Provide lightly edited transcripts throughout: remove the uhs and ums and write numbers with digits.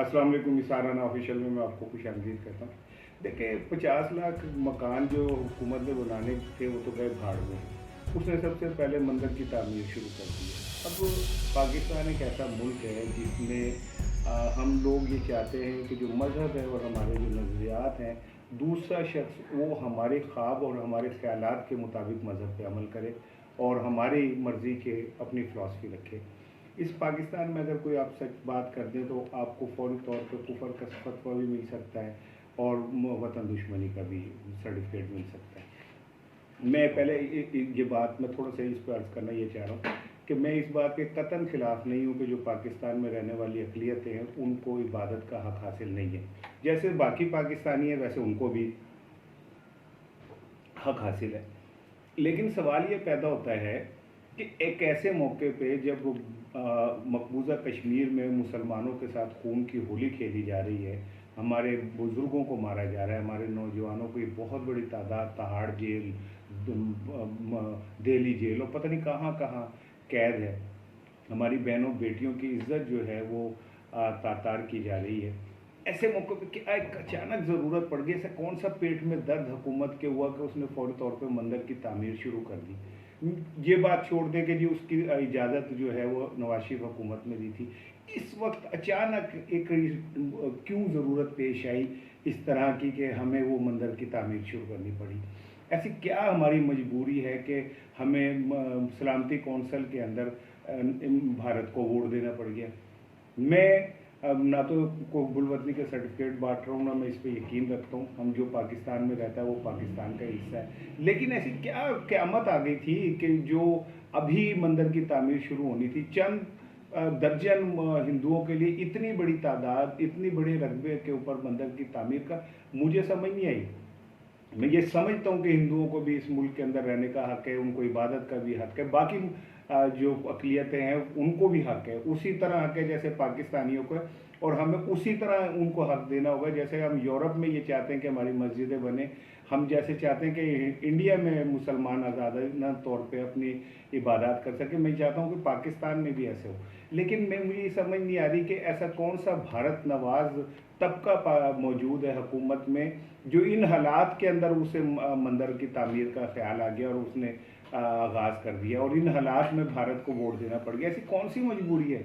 अस्सलाम वालेकुम। इसाराना ऑफिशियल में मैं आपको खुशामदीद कहता हूँ। देखिए, 50 लाख मकान जो हुकूमत ने बनाने थे वो तो गए भाड़ में। उसने सबसे पहले मंदिर की तामीर शुरू कर दी है। अब पाकिस्तान एक ऐसा मुल्क है जिसमें हम लोग ये चाहते हैं कि जो मज़हब है और हमारे जो नज़रियात हैं, दूसरा शख्स वो हमारे ख्वाब और हमारे ख़यालात के मुताबिक मज़हब पे अमल करे और हमारी मर्ज़ी के अपनी फ़िलॉसफ़ी रखे। इस पाकिस्तान में अगर कोई आप सच बात कर दें तो आपको फ़ौरी तौर पे कुफ़र का फ़तवा भी मिल सकता है और वतन दुश्मनी का भी सर्टिफिकेट मिल सकता है। मैं पहले ये बात मैं थोड़ा सा इस पर अर्ज़ करना ये चाह रहा हूँ कि मैं इस बात के कतन ख़िलाफ़ नहीं हूँ कि जो पाकिस्तान में रहने वाली अक़लियतें हैं उनको इबादत का हक़ हासिल नहीं है। जैसे बाकी पाकिस्तानी हैं वैसे उनको भी हक़ हासिल है। लेकिन सवाल ये पैदा होता है कि एक ऐसे मौके पे जब मकबूजा कश्मीर में मुसलमानों के साथ खून की होली खेली जा रही है, हमारे बुज़ुर्गों को मारा जा रहा है, हमारे नौजवानों को एक बहुत बड़ी तादाद तहाड़ जेल, दिल्ली जेल और पता नहीं कहाँ कहाँ कैद है। हमारी बहनों बेटियों की इज्जत जो है वो तार की जा रही है। ऐसे मौक़ों पे क्या एक अचानक ज़रूरत पड़ गई, ऐसा कौन सा पेट में दर्द हुकूमत के हुआ कि उसने फ़ौरी तौर पे मंदिर की तामीर शुरू कर दी। ये बात छोड़ दें कि जी उसकी इजाज़त जो है वो नवाज शरीफ हुकूमत ने दी थी। इस वक्त अचानक एक क्यों ज़रूरत पेश आई इस तरह की कि हमें वो मंदिर की तामीर शुरू करनी पड़ी। ऐसी क्या हमारी मजबूरी है कि हमें सलामती कौंसिल के अंदर भारत को वोट देना पड़ गया। मैं ना तो को गुलवतनी का सर्टिफिकेट बांट रहा हूँ, ना मैं इस पे यकीन रखता हूँ। हम जो पाकिस्तान में रहता है वो पाकिस्तान का हिस्सा है। लेकिन ऐसी क्या क़यामत आ गई थी कि जो अभी मंदिर की तामीर शुरू होनी थी, चंद दर्जन हिंदुओं के लिए इतनी बड़ी तादाद, इतनी बड़े रकबे के ऊपर मंदिर की तामीर का मुझे समझ नहीं आई। मैं ये समझता हूँ कि हिंदुओं को भी इस मुल्क के अंदर रहने का हक़ है, उनको इबादत का भी हक़ है, बाकी जो अक़लियतें हैं उनको भी हक़ है, उसी तरह हक़ है जैसे पाकिस्तानियों को है। और हमें उसी तरह उनको हक़ देना होगा जैसे हम यूरोप में ये चाहते हैं कि हमारी मस्जिदें बने, हम जैसे चाहते हैं कि इंडिया में मुसलमान आज़ादाना तौर पे अपनी इबादत कर सकें। मैं चाहता हूँ कि पाकिस्तान में भी ऐसे हो। लेकिन मुझे ये समझ नहीं आ रही कि ऐसा कौन सा भारत नवाज तबका मौजूद है हुकूमत में जो इन हालात के अंदर उसे मंदिर की तामीर का ख्याल आ गया और उसने आगाज़ कर दिया और इन हालात में भारत को वोट देना पड़ गया। ऐसी कौन सी मजबूरी है,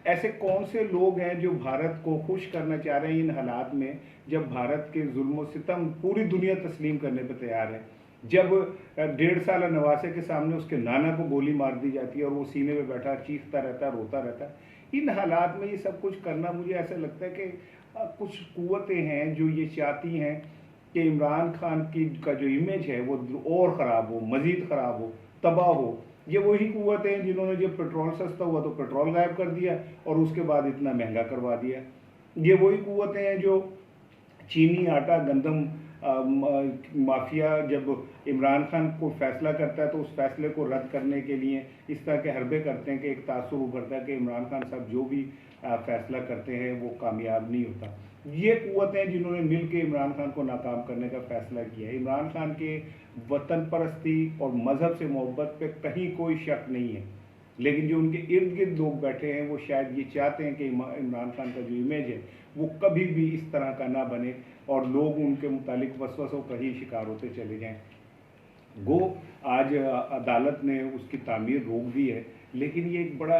ऐसे कौन से लोग हैं जो भारत को खुश करना चाह रहे हैं इन हालात में, जब भारत के जुल्म सितम पूरी दुनिया तस्लीम करने पर तैयार है। जब 1.5 साल नवासे के सामने उसके नाना को गोली मार दी जाती है और वो सीने में बैठा चीखता रहता है, रोता रहता है। इन हालात में ये सब कुछ करना, मुझे ऐसा लगता है कि कुछ कुव्वतें हैं जो ये चाहती हैं कि इमरान खान की का जो इमेज है वो और ख़राब हो, मज़ीद ख़राब हो, तबाह हो। ये वही कुव्वतें हैं जिन्होंने जब पेट्रोल सस्ता हुआ तो पेट्रोल गायब कर दिया और उसके बाद इतना महंगा करवा दिया। ये वही कुव्वतें हैं जो चीनी, आटा, गंदम माफिया जब इमरान खान को फैसला करता है तो उस फैसले को रद्द करने के लिए इस तरह के हरबे करते हैं कि एक तासुर उभरता है कि इमरान खान साहब जो भी फैसला करते हैं वो कामयाब नहीं होता। ये कुव्वतें जिन्होंने मिल के इमरान खान को नाकाम करने का फैसला किया है। इमरान खान के वतन परस्ती और मज़हब से मोहब्बत पे कहीं कोई शक नहीं है, लेकिन जो उनके इर्द गिर्द लोग बैठे हैं वो शायद ये चाहते हैं कि इमरान खान का जो इमेज है वो कभी भी इस तरह का ना बने और लोग उनके मुतालिक वसवसों का ही शिकार होते चले जाएं। गो आज अदालत ने उसकी तामीर रोक दी है, लेकिन ये एक बड़ा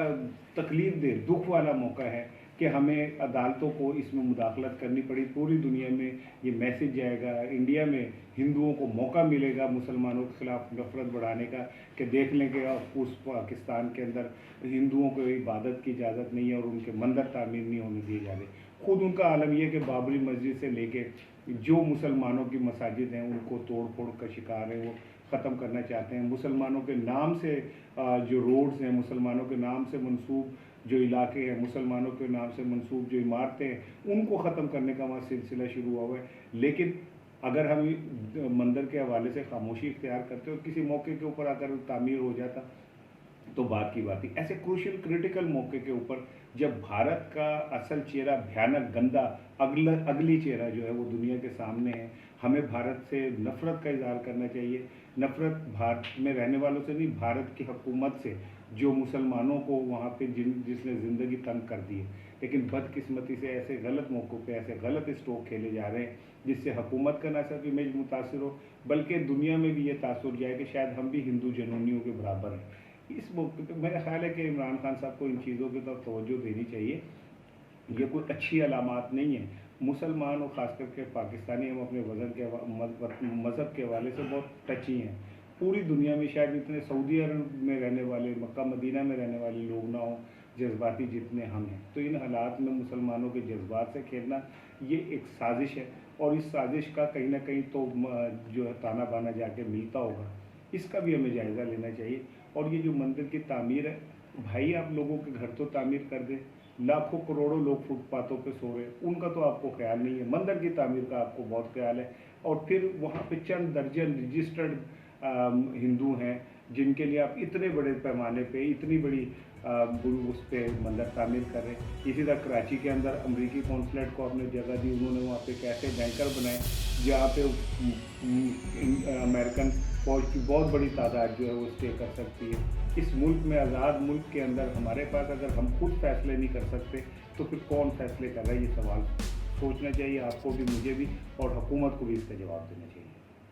तकलीफ दे दुख वाला मौका है कि हमें अदालतों को इसमें मुदाखलत करनी पड़ी। पूरी दुनिया में ये मैसेज जाएगा, इंडिया में हिंदुओं को मौका मिलेगा मुसलमानों के ख़िलाफ़ नफरत बढ़ाने का कि देख लें कि उस पाकिस्तान के अंदर हिंदुओं को इबादत की इजाज़त नहीं है और उनके मंदिर तामीर नहीं होने दिए जा रहे। खुद उनका आलम यह कि बाबरी मस्जिद से लेके जो मुसलमानों की मसाजिद हैं उनको तोड़ फोड़ का शिकार है वो ख़त्म करना चाहते हैं। मुसलमानों के नाम से जो रोड्स हैं, मुसलमानों के नाम से मंसूब जो इलाके हैं, मुसलमानों के नाम से मंसूब जो इमारतें हैं उनको ख़त्म करने का वहाँ सिलसिला शुरू हुआ है। लेकिन अगर हम मंदिर के हवाले से खामोशी इख्तियार करते और किसी मौके के ऊपर अगर तामीर हो जाता तो बात की बात ही। ऐसे क्रूशियल क्रिटिकल मौके के ऊपर जब भारत का असल चेहरा भयानक गंदा अगली चेहरा जो है वो दुनिया के सामने है, हमें भारत से नफ़रत का इज़हार करना चाहिए। नफ़रत भारत में रहने वालों से नहीं, भारत की हुकूमत से जो मुसलमानों को वहाँ पे जिसने ज़िंदगी तंग कर दी है। लेकिन बदकिस्मती से ऐसे गलत मौक़ों पे ऐसे गलत स्ट्रोक खेले जा रहे हैं जिससे हुकूमत का ना सिर्फ इमेज मुतासिर हो बल्कि दुनिया में भी ये तासुर जाए कि शायद हम भी हिंदू जनूनियों के बराबर हैं। इस मौके पर मेरा ख्याल है कि इमरान खान साहब को इन चीज़ों की तरफ तवज्जो देनी चाहिए। ये कोई अच्छी अलामात नहीं है। मुसलमान और ख़ास करके पाकिस्तानी हम अपने वज़न के मज़हब के हवाले से बहुत टची हैं। पूरी दुनिया में शायद इतने सऊदी अरब में रहने वाले, मक्का मदीना में रहने वाले लोग ना हों जज्बाती जितने हम हैं। तो इन हालात में मुसलमानों के जज्बात से खेलना ये एक साजिश है और इस साजिश का कहीं ना कहीं तो जो है ताना बाना जाके मिलता होगा, इसका भी हमें जायज़ा लेना चाहिए। और ये जो मंदिर की तामीर है, भाई आप लोगों के घर तो तामीर कर दें, लाखों करोड़ों लोग फुटपाथों पे सो रहे, उनका तो आपको ख्याल नहीं है, मंदिर की तामीर का आपको बहुत ख्याल है। और फिर वहाँ पे चंद दर्जन रजिस्टर्ड हिंदू हैं जिनके लिए आप इतने बड़े पैमाने पे इतनी बड़ी उस पर मंदिर तामीर कर रहे हैं। इसी तरह कराची के अंदर अमरीकी कौंसलेट को आपने जगह दी, उन्होंने वहाँ पे कैसे बैंकर बनाए जहाँ पे अमेरिकन फौज की बहुत बड़ी तादाद जो है वो स्टे कर सकती है। इस मुल्क में, आज़ाद मुल्क के अंदर हमारे पास अगर हम खुद फैसले नहीं कर सकते तो फिर कौन फैसले कर रहा है? ये सवाल सोचना चाहिए आपको भी, मुझे भी, और हुकूमत को भी इसका जवाब देना चाहिए।